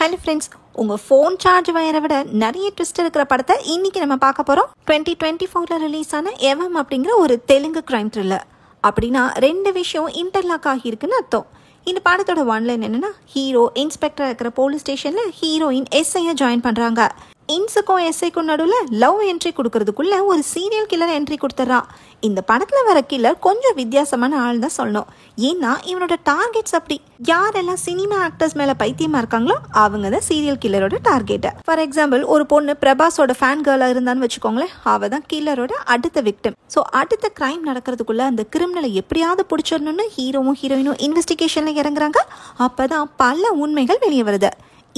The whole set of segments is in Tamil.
ஹலோ ஃப்ரெண்ட்ஸ், உங்கள் ஃபோன் சார்ஜ் வயரை விட நிறைய ட்விஸ்ட் இருக்கிற படத்தை இன்னைக்கு நம்ம பார்க்க போகிறோம். 2024 ரிலீஸ் ஆன எவம் அப்படிங்கிற ஒரு தெலுங்கு கிரைம் த்ரில்லர். அப்படின்னா ரெண்டு விஷயம் இன்டர்லாக் ஆகியிருக்குன்னு அர்த்தம். இந்த படத்தோட ஒன்லைன் என்னன்னா, ஹீரோ இன்ஸ்பெக்டர் இருக்கிற போலீஸ் ஸ்டேஷனில் ஹீரோயின் எஸ்ஐயை ஜாயின் பண்ணுறாங்க. இன்ஸுக்கும் எஸ்ஐக்கும் நடுவில் லவ் என்ட்ரி கொடுக்கறதுக்குள்ள ஒரு சீரியல் கில்லர் என்ட்ரி கொடுத்துட்றான். இந்த படத்தில் வர கில்லர் கொஞ்சம் வித்தியாசமான ஆள் தான் சொல்லணும். ஏன்னா இவனோட டார்கெட்ஸ் அப்படி. யாரெல்லாம் சினிமா ஆக்டர்ஸ் மேலே பைத்தியமாக இருக்காங்களோ அவங்க தான் சீரியல் கில்லரோட டார்கெட். ஃபார் எக்ஸாம்பிள், ஒரு பொண்ணு பிரபாஸோட ஃபேன் கேர்ளாக இருந்தான்னு வச்சுக்கோங்களேன், அவள் தான் கில்லரோட அடுத்த விக்டிம். ஸோ அடுத்த கிரைம் நடக்கிறதுக்குள்ள அந்த கிரிமினலை எப்படியாவது பிடிச்சிடணும்னு ஹீரோவும் ஹீரோயினும் இன்வெஸ்டிகேஷனில் இறங்குறாங்க. அப்போ தான் பல உண்மைகள் வெளியே வருது.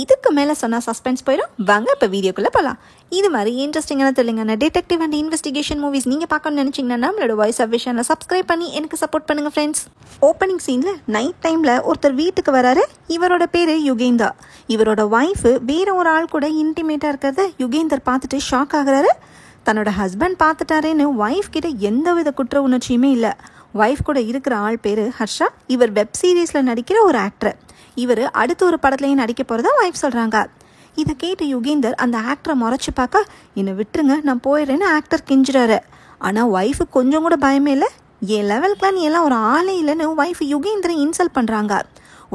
இதுக்கு மேலே சொன்னால் சஸ்பென்ஸ் போயிடும். வாங்க இப்போ வீடியோக்குள்ளே போகலாம். இது மாதிரி இன்ட்ரெஸ்டிங்கான Telangana detective and investigation movies நீங்கள் பார்க்கணும்னு நினச்சிங்கன்னா நம்மளோட வாய்ஸ் ஆஃப் விஷனில் சப்ஸ்கிரைப் பண்ணி எனக்கு சப்போர்ட் பண்ணுங்கள் ஃப்ரெண்ட்ஸ். ஓப்பனிங் சீனில் நைட் டைமில் ஒருத்தர் வீட்டுக்கு வராரு. இவரோட பேர் யுகேந்தர். இவரோட ஒய்ஃபு வேற ஒரு ஆள் கூட இன்டிமேட்டாக இருக்கிறத யுகேந்தர் பார்த்துட்டு ஷாக் ஆகுறாரு. தன்னோட ஹஸ்பண்ட் பார்த்துட்டாரேன்னு ஒய்ஃப் கிட்ட எந்த வித குற்ற உணர்ச்சியுமே இல்லை. ஒய்ஃப் கூட இருக்கிற ஆள் பேர் ஹர்ஷா. இவர் வெப் சீரீஸில் நடிக்கிற ஒரு ஆக்டர். இவர் அடுத்த ஒரு படத்துலையும் நடிக்க போகிறதா ஒய்ஃப் சொல்கிறாங்க. இதை கேட்டு யுகேந்தர் அந்த ஆக்டரை முறைச்சி பார்க்க, என்னை விட்டுருங்க நான் போயிடுறேன்னு ஆக்டர் கெஞ்சுறாரு. ஆனால் ஒய்ஃபு கொஞ்சம் கூட பயமே இல்லை. என் லெவலுக்குலாம் நீ எல்லாம் ஒரு ஆளே இல்லைன்னு ஒய்ஃப் யுகேந்தரை இன்சல்ட் பண்ணுறாங்க.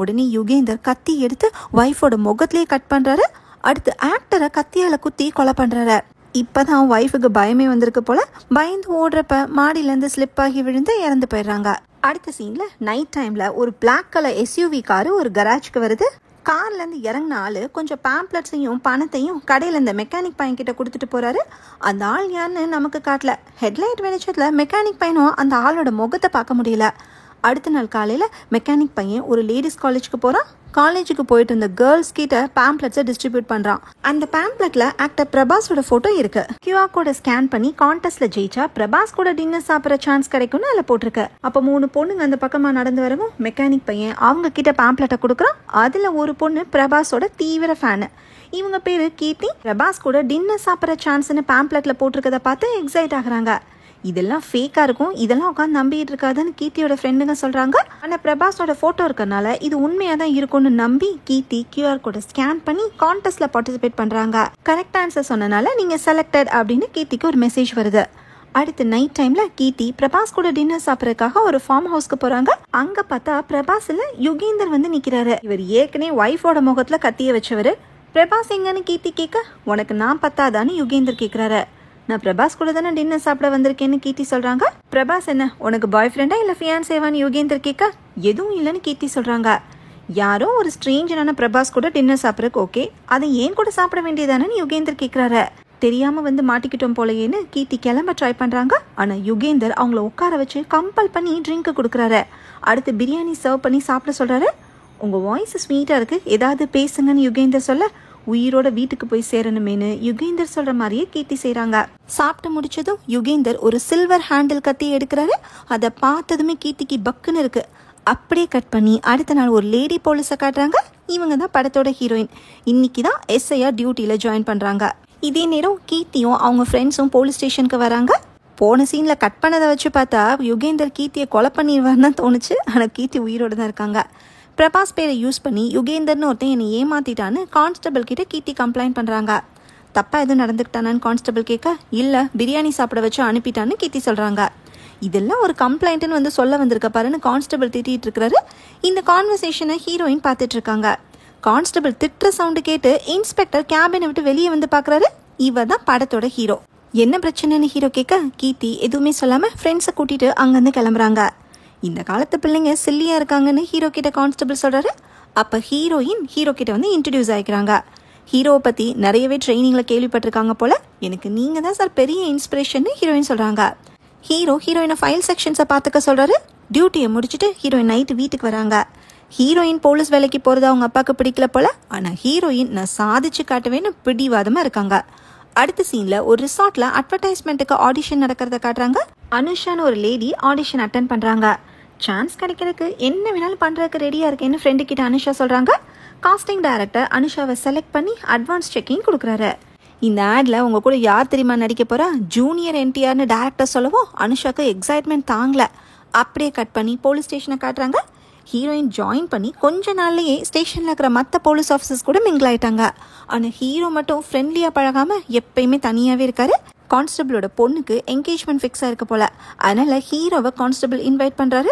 உடனே யுகேந்தர் கத்தி எடுத்து ஒய்ஃபோட முகத்திலேயே கட் பண்ணுறாரு. அடுத்து ஆக்டரை கத்தியால் குத்தி கொலை பண்ணுறாரு. இப்போதான் ஒய்ஃபுக்கு பயமே வந்திருக்கு போல. பயந்து ஓடுறப்ப மாடியிலேருந்து ஸ்லிப் ஆகி விழுந்து இறந்து போயிடுறாங்க. அடுத்த சீனில் நைட் டைமில் ஒரு பிளாக் கலர் எஸ்யூவி காரு ஒரு கராஜ்க்கு வருது. கார்லேருந்து இறங்கின ஆள் கொஞ்சம் பேம்ப்ளெட்ஸையும் பணத்தையும் கடையில் இந்த மெக்கானிக் பையன் கிட்ட கொடுத்துட்டு போகிறாரு. அந்த ஆள் யாருன்னு நமக்கு காட்டல. ஹெட்லைட் வெளிச்சத்தில் மெக்கானிக் பையனும் அந்த ஆளோட முகத்தை பார்க்க முடியல. அடுத்த நாள் காலையில் மெக்கானிக் பையன் ஒரு லேடிஸ் காலேஜுக்கு போகிறான். காலேஜுக்கு போயிட்டு இருந்த கேர்ள்ஸ் கிட்ட பேம்ப்ளெட்ஸை டிஸ்ட்ரிபியூட் பண்ணுறான். அந்த பேம்ப்ளெட்டில் ஆக்டர் பிரபாஸோட ஃபோட்டோ இருக்கு. கியூஆர் கோடை ஸ்கேன் பண்ணி கான்டெஸ்ட்ல ஜெயிச்சா பிரபாஸ் கூட டின்னர் சாப்பிட்ற சான்ஸ் கிடைக்கும்னு அதில் போட்டிருக்கு. அப்போ 3 பொண்ணுங்க அந்த பக்கமாக நடந்து வரவும் மெக்கானிக் பையன் அவங்க கிட்ட பேம்ப்ளெட்டை கொடுக்குறான். அதில் ஒரு பொண்ணு பிரபாஸோட தீவிர ஃபேனு. இவங்க பேரு கீர்த்தி. பிரபாஸ் கூட டின்னர் சாப்பிட்ற சான்ஸ்னு பேம்ப்ளெட்டில் போட்டிருக்கதை பார்த்து எக்ஸைட் ஆகுறாங்க. இதெல்லாம் ஃபேக்காக இருக்கும், இதெல்லாம் உட்காந்து நம்பிட்டு இருக்காதுன்னு கீர்த்தியோட ஃப்ரெண்டுங்க சொல்கிறாங்க. ஆனால் பிரபாஸோட ஃபோட்டோ இருக்கறனால இது உண்மையாக தான் இருக்கும்னு நம்பி கீர்த்தி கியூஆர் கோடை ஸ்கேன் பண்ணி கான்டெஸ்ட்டில் பார்ட்டிசிபேட் பண்ணுறாங்க. கரெக்ட் ஆன்சர் சொன்னனால நீங்கள் செலக்டட் அப்படின்னு கீர்த்திக்கு ஒரு மெசேஜ் வருது. அடுத்து நைட் டைமில் கீர்த்தி பிரபாஸ் கூட டின்னர் சாப்பிட்றதுக்காக ஒரு ஃபார்ம் ஹவுஸ்க்கு போகிறாங்க. அங்கே பார்த்தா பிரபாஸில் யுகேந்தர் வந்து நிற்கிறாரு. இவர் ஏற்கனவே ஒய்ஃபோட முகத்தில் கத்திய வச்சவர். பிரபாஸ் எங்கன்னு கீர்த்தி கேட்க, உனக்கு நான் பத்தாதான்னு யுகேந்தர் கேட்குறாரு. நான் பிரபாஸ் கூட தானே டின்னர் சாப்பிட வந்திருக்கேன்னு கீர்த்தி சொல்கிறாங்க. பிரபாஸ் என்ன உனக்கு பாய் ஃப்ரெண்டா இல்லை ஃபியான்சேவான்னு யுகேந்தர் கேட்க, எதுவும் இல்லைன்னு கீர்த்தி சொல்கிறாங்க. யாரோ ஒரு ஸ்ட்ரேஞ்சரான பிரபாஸ் கூட டின்னர் சாப்பிட்றதுக்கு ஓகே, அதை ஏன் கூட சாப்பிட வேண்டியதானு யுகேந்தர் கேட்குறாரு. தெரியாமல் வந்து மாட்டிக்கிட்டோம் போலையேன்னு கீர்த்தி கிளம்ப ட்ரை பண்ணுறாங்க. ஆனால் யுகேந்தர் அவங்கள உட்கார வச்சு கம்பல் பண்ணி ட்ரிங்க் கொடுக்குறாரு. அடுத்து பிரியாணி சர்வ் பண்ணி சாப்பிட சொல்கிறாரு. உங்கள் வாய்ஸ் ஸ்வீட்டாக இருக்குது, ஏதாவது பேசுங்கன்னு யுகேந்தர் சொல்ல, உயிரோட வீட்டுக்கு போய் சேரணுமேனு யுகேந்தர் சொல்ற மாதிரியே கீர்த்தி செய்றாங்க. சாப்பிட்டு முடிச்சதும் யுகேந்தர் ஒரு சில்வர் ஹேண்டில் கத்தி எடுக்கிறாரு. அதை பார்த்ததுமே கீர்த்திக்கு பக்குன்னு இருக்கு. அப்படியே கட் பண்ணி அடுத்த நாள் ஒரு லேடி போலீஸை காட்டுறாங்க. இவங்க தான் படத்தோட ஹீரோயின். இன்னைக்கு தான் எஸ்ஐயா டியூட்டியில ஜாயின் பண்றாங்க. இதே நேரம் கீர்த்தியும் அவங்க ஃப்ரெண்ட்ஸும் போலீஸ் ஸ்டேஷனுக்கு வராங்க. போன சீன்ல கட் பண்ணதை வச்சு பார்த்தா யுகேந்தர் கீர்த்தியை கொலை பண்ணிடுவார்னு தோணுச்சு. ஆனால் கீர்த்தி உயிரோட தான் இருக்காங்க. பிரபாஸ் பேரை யூஸ் பண்ணி யுகேந்தர்னு ஒருத்தன் என்னை ஏமாத்திட்டான்னு கான்ஸ்டபிள் கிட்ட கீர்த்தி கம்ப்ளைண்ட் பண்ணுறாங்க. தப்பாக எதுவும் நடந்துக்கிட்டானான்னு கான்ஸ்டபிள் கேட்க, இல்லை பிரியாணி சாப்பிட வச்சு அனுப்பிட்டான்னு கீர்த்தி சொல்கிறாங்க. இதெல்லாம் ஒரு கம்ப்ளைண்ட்டுன்னு வந்து சொல்ல வந்திருக்க பாருன்னு கான்ஸ்டபிள் திட்டிகிட்டு இருக்கிறாரு. இந்த கான்வர்சேஷனை ஹீரோயின் பார்த்துட்டு இருக்காங்க. கான்ஸ்டபிள் திட்டுற சவுண்டு கேட்டு இன்ஸ்பெக்டர் கேபினை விட்டு வெளியே வந்து பார்க்குறாரு. இவர் தான் படத்தோட ஹீரோ. என்ன பிரச்சனைன்னு ஹீரோ கேட்க, கீர்த்தி எதுவுமே சொல்லாமல் ஃப்ரெண்ட்ஸை கூட்டிகிட்டு அங்கேருந்து கிளம்புறாங்க. இந்த காலத்து பிள்ளைங்க சில்லியாக இருக்காங்கன்னு ஹீரோ கிட்ட கான்ஸ்டபிள் சொல்கிறாரு. அப்போ ஹீரோயின் ஹீரோ கிட்ட வந்து இன்ட்ரடியூஸ் ஆகிக்கிறாங்க. ஹீரோவை பற்றி நிறையவே ட்ரைனிங்கில் கேள்விப்பட்டிருக்காங்க போல். எனக்கு நீங்கள் தான் சார் பெரிய இன்ஸ்பிரேஷன் ஹீரோயின் சொல்கிறாங்க. ஹீரோ ஹீரோயினை ஃபைல் செக்ஷன்ஸை பார்த்துக்க சொல்கிறாரு. டியூட்டியை முடிச்சுட்டு ஹீரோயின் நைட்டு வீட்டுக்கு வராங்க. ஹீரோயின் போலீஸ் வேலைக்கு போகிறது அவங்க அப்பாவுக்கு பிடிக்கல போல். ஆனால் ஹீரோயின் நான் சாதிச்சு காட்டுவேன்னு பிடிவாதமாக இருக்காங்க. அடுத்த சீனில் ஒரு ரிசார்ட்டில் அட்வர்டைஸ்மெண்ட்டுக்கு ஆடிஷன் நடக்கிறத காட்டுறாங்க. அனுஷான்னு ஒரு லேடி ஆடிஷன் அட்டன் பண்ணுறாங்க. சான்ஸ் கிடைக்கிறதுக்கு என்ன வேணாலும் பண்ணுறதுக்கு ரெடியாக இருக்கேன்னு ஃப்ரெண்டு கிட்ட அனுஷா சொல்கிறாங்க. காஸ்டிங் டைரக்டர் அனுஷாவை செலக்ட் பண்ணி அட்வான்ஸ் செக்கிங் கொடுக்குறாரு. இந்த ஆடில் உங்கள் கூட யார் தெரியுமா நடிக்க போகிறா, ஜூனியர் என்டிஆர்னு டேரக்டர் சொல்லவும் அனுஷாவுக்கு எக்ஸைட்மெண்ட் தாங்கலை. அப்படியே கட் பண்ணி போலீஸ் ஸ்டேஷனை காட்டுறாங்க. ஹீரோயின் ஜாயின் பண்ணி கொஞ்ச நாள்லயே ஸ்டேஷன்ல இருக்கிற மற்ற போலீஸ் ஆஃபீஸர்ஸ் கூட மிங்கிள் ஆயிட்டாங்க. ஆனா ஹீரோ மட்டும் ஃப்ரெண்ட்லியா பழகாம எப்பயுமே தனியாவே இருக்காரு. கான்ஸ்டபிளோட பொண்ணுக்கு என்கேஜ்மெண்ட் ஃபிக்ஸ் ஆயிருக்கு போல. அதனால ஹீரோவை கான்ஸ்டபிள் இன்வைட் பண்றாரு.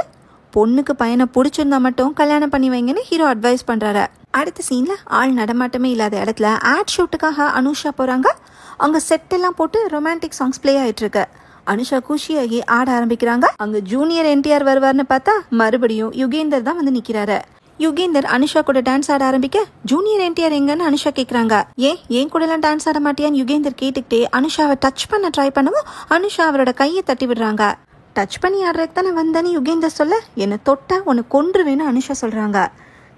பொண்ணுக்கு பையனை பிடிச்சிருந்தா மட்டும் கல்யாணம் பண்ணி வைங்கன்னு ஹீரோ அட்வைஸ் பண்றாரு. அடுத்த சீன்ல ஆள் நடமாட்டமே இல்லாத இடத்துல ஆட் ஷூட்டுக்காக அனுஷா போறாங்க. அங்க செட் எல்லாம் போட்டு ரொமான்டிக் சாங்ஸ் பிளே ஆயிட்டு இருக்கு. அனுஷா குஷியாகி ஆட ஆரம்பிக்கிறாங்க. அங்க ஜூனியர் என்டிஆர் வருவார்னு பார்த்தா மறுபடியும் யுகேந்தர் தான் வந்து நிக்கிறாரு. யுகேந்தர் அனுஷா கூட டான்ஸ் ஆட ஆரம்பிக்க ஜூனியர் என்டிஆர் எங்கன்னு அனுஷா கேக்குறாங்க. ஏன் கூட எல்லாம் டான்ஸ் ஆட மாட்டியான்னு யுகேந்தர் கேட்டுக்கிட்டே அனுஷாவை டச் பண்ண ட்ரை பண்ணவும் அனுஷா அவரோட கையை தட்டி விடுறாங்க. டச் பண்ணி ஆடுறதுக்கு தானே வந்தேன்னு யுகேந்தர் சொல்ல, என்னை தொட்ட உன்னை கொன்றுவேன்னு அனுஷா சொல்றாங்க.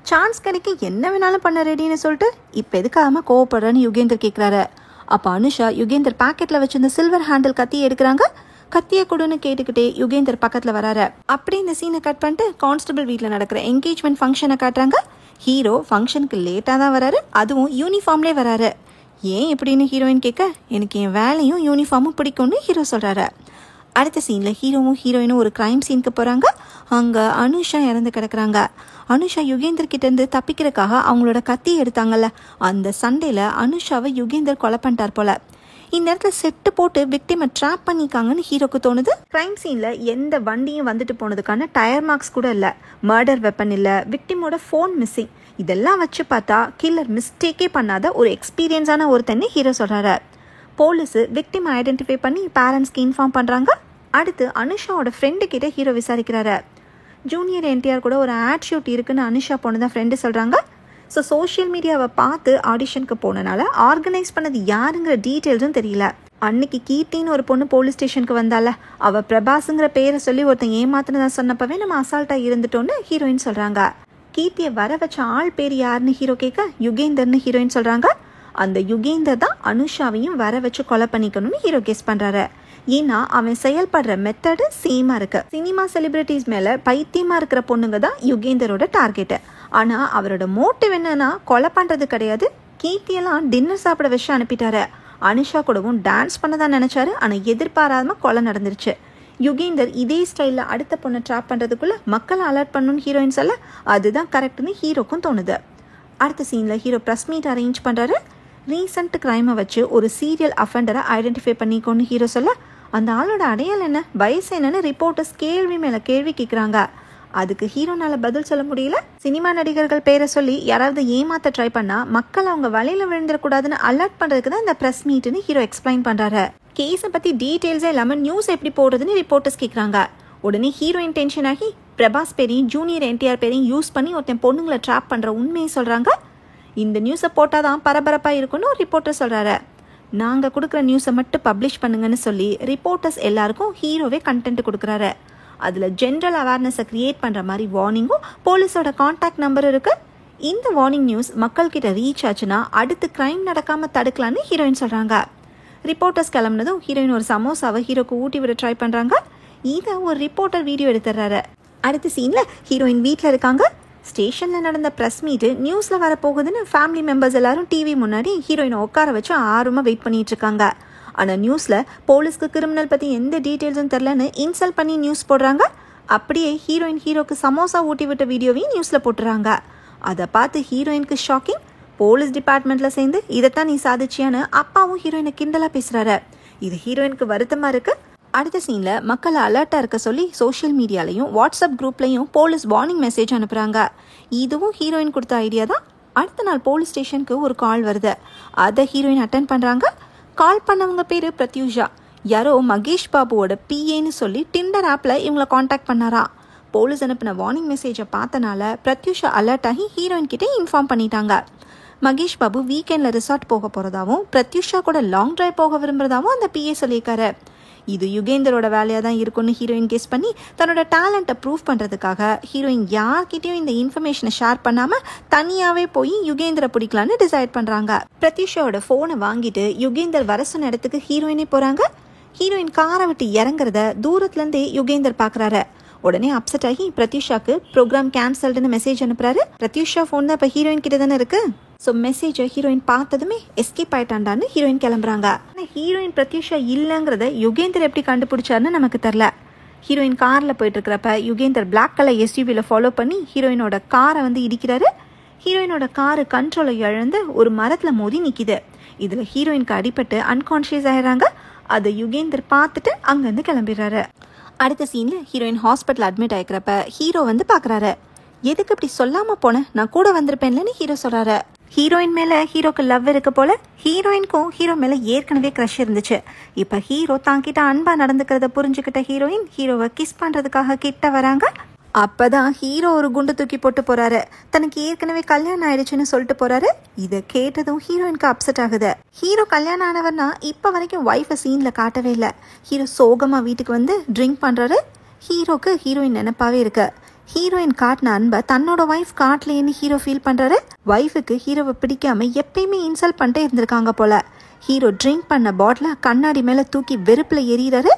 சான்ஸ் கிடைக்க என்ன வேணாலும் பண்ண ரெடின்னு சொல்லிட்டு இப்ப எதுக்காம கோவப்படுறேன்னு யுகேந்தர் கேட்கிறாரு. அப்ப அனுஷா யுகேந்தர் பாக்கெட்ல வச்சிருந்த சில்வர் ஹேண்டில் கத்தியை எடுக்கிறாங்க. கத்திய கொடுன்னு கேட்டுக்கிட்டே யுகேந்தர் பக்கத்துல வராரு. அப்படி இந்த சீனை கட் பண்ணிட்டு கான்ஸ்டபிள் வீட்டில் நடக்கிற என்கேஜ்மெண்ட் ஃபங்க்ஷனை காட்டுறாங்க. ஹீரோ ஃபங்க்ஷனுக்கு லேட்டா தான் வராரு, அதுவும் யூனிஃபார்ம்லேயே வராரு. ஏன் எப்படின்னு ஹீரோயின் கேட்க, எனக்கு என் வேலையும் யூனிஃபார்மும் பிடிக்கும்னு ஹீரோ சொல்றாரு. அடுத்த சீன்ல ஹீரோவும் ஹீரோயினும் ஒரு கிரைம் சீனுக்கு போறாங்க. அங்க அனுஷா இறந்து கிடக்குறாங்க. அனுஷா யுகேந்தர் கிட்ட இருந்து தப்பிக்கிறதுக்காக அவங்களோட கத்தி எடுத்தாங்கல்ல, அந்த சண்டையில அனுஷாவை யுகேந்தர் கொலை பண்ணிட்டார் போல. இந்த இடத்துல செட்டு போட்டு விக்டிமை ட்ராப் பண்ணிக்காங்கன்னு ஹீரோக்கு தோணுது. கிரைம் சீன்ல எந்த வண்டியும் வந்துட்டு போனதுக்கான டயர் மார்க்ஸ் கூட இல்ல, மர்டர் வெப்பன் இல்ல, விக்டிமோட போன் மிஸ்ஸிங். இதெல்லாம் வச்சு பார்த்தா கில்லர் மிஸ்டேக்கே பண்ணாத ஒரு எக்ஸ்பீரியன்ஸான ஒருத்தன்னு ஹீரோ சொல்றாரு. போலீஸ் விக்டிம் ஐடென்டிஃபை பண்ணி பேரண்ட்ஸ்க்கு இன்ஃபார்ம் பண்றாங்க. அடுத்து அனுஷாவோட ஃப்ரெண்டு கிட்ட ஹீரோ விசாரிக்கிறாரு. ஜூனியர் என்டிஆர் கூட ஒரு ஆட் ஷூட் இருக்குன்னு அனுஷா போனதான் ஃப்ரெண்டு சொல்றாங்க. ஸோ சோஷியல் மீடியாவை பார்த்து ஆடிஷனுக்கு போனனால ஆர்கனைஸ் பண்ணது யாருங்கிற டீட்டெயில்ஸும் தெரியல. அன்னைக்கு கீர்த்தின்னு ஒரு பொண்ணு போலீஸ் ஸ்டேஷனுக்கு வந்தால, அவ பிரபாஸுங்கிற பேரை சொல்லி ஒருத்தன் ஏமாத்தினதா சொன்னப்பவே நம்ம அசால்ட்டா இருந்துட்டோன்னு ஹீரோயின் சொல்றாங்க. கீர்த்தியை வர வச்ச ஆள் பேர் யாருன்னு ஹீரோ கேட்க, யுகேந்தர்னு ஹீரோயின் சொல்றாங்க. அந்த யுகேந்தர் தான் அனுஷாவையும் வர வச்சு கொலை பண்ணிக்கணும்னு ஹீரோ கெஸ் பண்றாரு. ஏன்னா அவன் செயல்படுற மெத்தடு சேமா இருக்கு. சினிமா செலிபிரிட்டிஸ் மேல பைத்தியமா இருக்கிற பொண்ணுங்க தான் யுகேந்தரோட டார்கெட். ஆனா அவரோட மோட்டிவ் என்னன்னா கொலை பண்றது கிடையாது. கீர்த்தியெல்லாம் டின்னர் சாப்பிட வச்சு அனுப்பிட்டாரு. அனுஷா கூடவும் டான்ஸ் பண்ணதான் நினைச்சாரு. ஆனா எதிர்பாராம கொலை நடந்துருச்சு. யுகேந்தர் இதே ஸ்டைல்ல அடுத்த பொண்ணை ட்ராப் பண்றதுக்குள்ள மக்களை அலர்ட் பண்ணணும்னு ஹீரோயின் சொல்ல, அதுதான் கரெக்ட்னு ஹீரோக்கும் தோணுது. அடுத்த சீன்ல ஹீரோ ப்ரெஸ் மீட் அரேஞ்ச் பண்றாரு. ரீசன்ட் கிரைமை வச்சு ஒரு சீரியல் அஃபெண்டரை ஐடென்டிஃபை பண்ணிக்கோன்னு ஹீரோ சொல்ல, அந்த ஆளோட அடையாளம் என்ன, வயசு என்னன்னு ரிப்போர்ட்டர்ஸ் கேள்வி மேல கேள்வி கேட்குறாங்க. அதுக்கு ஹீரோனால பதில் சொல்ல முடியல. சினிமா நடிகர்கள் பேரை சொல்லி யாராவது ஏமாத்த ட்ரை பண்ணா மக்கள் அவங்க வலையில விழுந்துடக்கூடாதுன்னு அலர்ட் பண்றதுக்கு தான் இந்த ப்ரெஸ் மீட்னு ஹீரோ எக்ஸ்பிளைன் பண்றாரு. கேஸை பத்தி டீட்டெயில்ஸே இல்லாம நியூஸ் எப்படி போடுறதுன்னு ரிப்போர்ட்டர்ஸ் கேட்குறாங்க. உடனே ஹீரோயின் டென்ஷன் ஆகி பிரபாஸ் பேரையும் ஜூனியர் என்டிஆர் பேரையும் யூஸ் பண்ணி ஒருத்தன் பொண்ணுங்களை ட்ராப் பண்ற உண்மையை சொல்றாங்க. இந்த நியூஸை போட்டாதான் பரபரப்பா இருக்குன்னு ஒரு ரிப்போர்ட்டர் சொல்றாரு. நாங்க கொடுக்குற நியூஸை மட்டும் பப்ளிஷ் பண்ணுங்கன்னு சொல்லி ரிப்போர்ட்டர்ஸ் எல்லாருக்கும் ஹீரோவே கண்டென்ட் கொடுக்குறாரு. அதுல ஜென்ரல் அவேர்னஸை கிரியேட் பண்ற மாதிரி வார்னிங்கும் போலீஸோட கான்டாக்ட் நம்பர் இருக்கு. இந்த வார்னிங் நியூஸ் மக்கள் கிட்ட ரீச் ஆச்சுன்னா அடுத்து கிரைம் நடக்காம தடுக்கலான்னு ஹீரோயின் சொல்றாங்க. ரிப்போர்ட்டர்ஸ் கிளம்புனதும் ஹீரோயின் ஒரு சமோசாவை ஹீரோக்கு ஊட்டி விட ட்ரை பண்றாங்க. இதை ஒரு ரிப்போர்ட்டர் வீடியோ எடுத்துறாரு. அடுத்த சீன்ல ஹீரோயின் வீட்டில் இருக்காங்க. ஸ்டேஷன்ல நடந்த ப்ரெஸ் மீட் நியூஸ்ல வர போகுதுன்னு ஃபேமிலி மெம்பர்ஸ் எல்லாரும் டிவி முன்னாடி ஹீரோயினை உட்கார வச்சு ஆர்வமா வெயிட் பண்ணிட்டு இருக்காங்க. ஆனா நியூஸ்ல போலீஸ்க்கு கிரிமினல் பத்தி எந்த டீட்டெயில்ஸும் தெரியலன்னு இன்சல்ட் பண்ணி நியூஸ் போடுறாங்க. அப்படியே ஹீரோயின் ஹீரோக்கு சமோசா ஊட்டி விட்ட வீடியோவையும் நியூஸ்ல போட்டுறாங்க. அதை பார்த்து ஹீரோயினுக்கு ஷாக்கிங். போலீஸ் டிபார்ட்மெண்ட்ல சேர்ந்து இதைத்தான் நீ சாதிச்சியான்னு அப்பாவும் ஹீரோயினை கிண்டலா பேசுறாரு. இது ஹீரோயினுக்கு வருத்தமா இருக்கு. அடுத்த சீன்ல மக்களை அலர்ட்டா இருக்க சொல்லி சோஷியல் மீடியாலையும் வாட்ஸ்அப் குரூப்லையும் போலீஸ் வார்னிங் மெசேஜ் அனுப்புறாங்க. இதுவும் ஹீரோயின் கொடுத்த ஐடியா தான். அடுத்த நாள் போலீஸ் ஸ்டேஷனுக்கு ஒரு கால் வருது. அதை ஹீரோயின் அட்டென்ட் பண்றாங்க. கால் பண்ணவங்க பேரு பிரத்யூஷா. யாரோ மகேஷ் பாபுவோட பிஏன்னு சொல்லி டிண்டர் ஆப்ல இவங்களை காண்டாக்ட் பண்ணாரா. போலீஸ் அனுப்பின வார்னிங் மெசேஜை பார்த்தனால பிரத்யூஷா அலர்ட் ஆகி ஹீரோயின் கிட்டே இன்ஃபார்ம் பண்ணிட்டாங்க. மகேஷ் பாபு வீக்கெண்ட்ல ரிசார்ட் போக போறதாவும் பிரத்யூஷா கூட லாங் டிரைவ் போக விரும்புறதாவும் அந்த பிஏ சொல்லியிருக்காரு. இது யுகேந்தரோட வேலையா தான் இருக்கும்னு ஹீரோயின் கெஸ் பண்ணி தன்னோட டேலண்ட்டை ப்ரூவ் பண்றதுக்காக ஹீரோயின் யார்கிட்டயும் இந்த இன்ஃபர்மேஷனை ஷேர் பண்ணாம தனியாவே போய் யுகேந்தரை பிடிக்கலான்னு டிசைட் பண்றாங்க. பிரத்யூஷாவோட போனை வாங்கிட்டு யுகேந்தர் வர சொன்ன இடத்துக்கு ஹீரோயினே போறாங்க. ஹீரோயின் காரை விட்டு இறங்குறத தூரத்துல இருந்தே யுகேந்தர் பாக்குறாரு. உடனே அப்செட் ஆகி பிரத்யூஷாக்கு ப்ரோக்ராம் கேன்சல்டுன்னு மெசேஜ் அனுப்புறாரு. பிரத்யூஷா போன் தான் இப்ப ஹீரோயின் கிட்ட தானே இருக்கு. ஸோ மெசேஜை ஹீரோயின் பார்த்ததுமே எஸ்கேப் ஆயிட்டாண்டான்னு ஹீரோயின் கிளம்புறாங்க. ஆனால் ஹீரோயின் பிரத்யூஷா இல்லைங்கிறத யுகேந்தர் எப்படி கண்டுபிடிச்சாருன்னு நமக்கு தெரில. ஹீரோயின் காரில் போயிட்டு இருக்கிறப்ப யுகேந்தர் பிளாக் கலர் எஸ்யூவியில் ஃபாலோ பண்ணி ஹீரோயினோட காரை வந்து இடிக்கிறாரு. ஹீரோயினோட காரு கண்ட்ரோலை இழந்து ஒரு மரத்தில் மோதி நிற்கிது. இதில் ஹீரோயினுக்கு அடிபட்டு அன்கான்ஷியஸ் ஆயிடுறாங்க. அதை யுகேந்தர் பார்த்துட்டு அங்கேருந்து கிளம்பிடுறாரு. அடுத்த சீனில் ஹீரோயின் ஹாஸ்பிட்டல் அட்மிட் ஆகிக்கிறப்ப ஹீரோ வந்து பார்க்குறாரு. எதுக்கு இப்படி சொல்லாமல் போனேன், நான் கூட வந்திருப்பேன்லன்னு ஹீரோ சொல்கிறாரு. ஹீரோயின் மேலே ஹீரோக்கு லவ் இருக்கு போல. ஹீரோயினுக்கும் ஹீரோ மேலே ஏற்கனவே க்ரஷ் இருந்துச்சு. இப்போ ஹீரோ தாங்கிட்ட அன்பா நடந்துக்கிறத புரிஞ்சுக்கிட்ட ஹீரோயின் ஹீரோவை கிஸ் பண்ணுறதுக்காக கிட்ட வராங்க. அப்பதான் ஹீரோ ஒரு குண்டு தூக்கி போட்டு போறாரு. தனக்கு ஏற்கனவே கல்யாணம் ஆயிடுச்சுன்னு சொல்லிட்டு போறாரு. இதை கேட்டதும் ஹீரோயினுக்கு அப்செட் ஆகுது. ஹீரோ கல்யாணம் ஆனவர்னா இப்போ வரைக்கும் ஒய்ஃபை சீன்ல காட்டவே இல்லை. ஹீரோ சோகமா வீட்டுக்கு வந்து ட்ரிங்க் பண்றாரு. ஹீரோக்கு ஹீரோயின் நினைப்பாவே இருக்கு. ஹீரோயின் காட்டின அன்பை தன்னோட ஒய்ஃப் காட்டலேன்னு ஹீரோ ஃபீல் பண்றாரு. ஒய்ஃபுக்கு ஹீரோவை பிடிக்காம எப்பயுமே இன்சல்ட் பண்ணிட்டே இருந்திருக்காங்க போல. ஹீரோ ட்ரிங்க் பண்ண பாட்டில கண்ணாடி மேல தூக்கி வெறுப்புல எறிகிறாரு.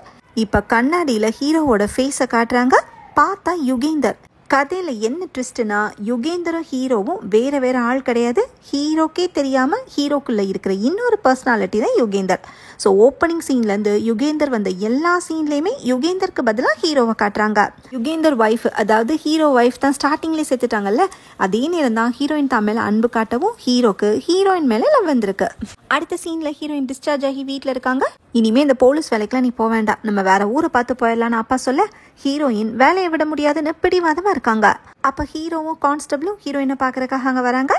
இப்ப கண்ணாடியில ஹீரோவோட ஃபேஸை காட்டுறாங்க. பார்த்தா யுகேந்தர். கதையில என்ன ட்விஸ்ட்னா, யுகேந்தரும் ஹீரோவும் வேற வேற ஆள் கிடையாது. ஹீரோக்கே தெரியாம ஹீரோக்குள்ள இருக்கிற இன்னொரு பர்சனாலிட்டி தான் யுகேந்தர். ஸோ ஓப்பனிங் சீன்லேருந்து யுகேந்தர் வந்த எல்லா சீன்லேயுமே யுகேந்தருக்கு பதிலாக ஹீரோவை காட்டுறாங்க. யுகேந்தர் ஒய்ஃப், அதாவது ஹீரோ ஒய்ஃப் தான் ஸ்டார்டிங்லேயே செத்துட்டாங்கல்ல. அதே நேரம் தான் ஹீரோயின் தான் மேலே அன்பு காட்டவும் ஹீரோக்கு ஹீரோயின் மேலே லவ் வந்திருக்கு. அடுத்த சீனில் ஹீரோயின் டிஸ்சார்ஜ் ஆகி வீட்டில் இருக்காங்க. இனிமே இந்த போலீஸ் வேலைக்கெல்லாம் நீ போக வேண்டாம், நம்ம வேற ஊரை பார்த்து போயிடலான்னு அப்பா சொல்ல ஹீரோயின் வேலையை விட முடியாதுன்னு பிடிவாதமாக இருக்காங்க. அப்போ ஹீரோவும் கான்ஸ்டபிளும் ஹீரோயினை பார்க்கறதுக்காக அங்கே வராங்க.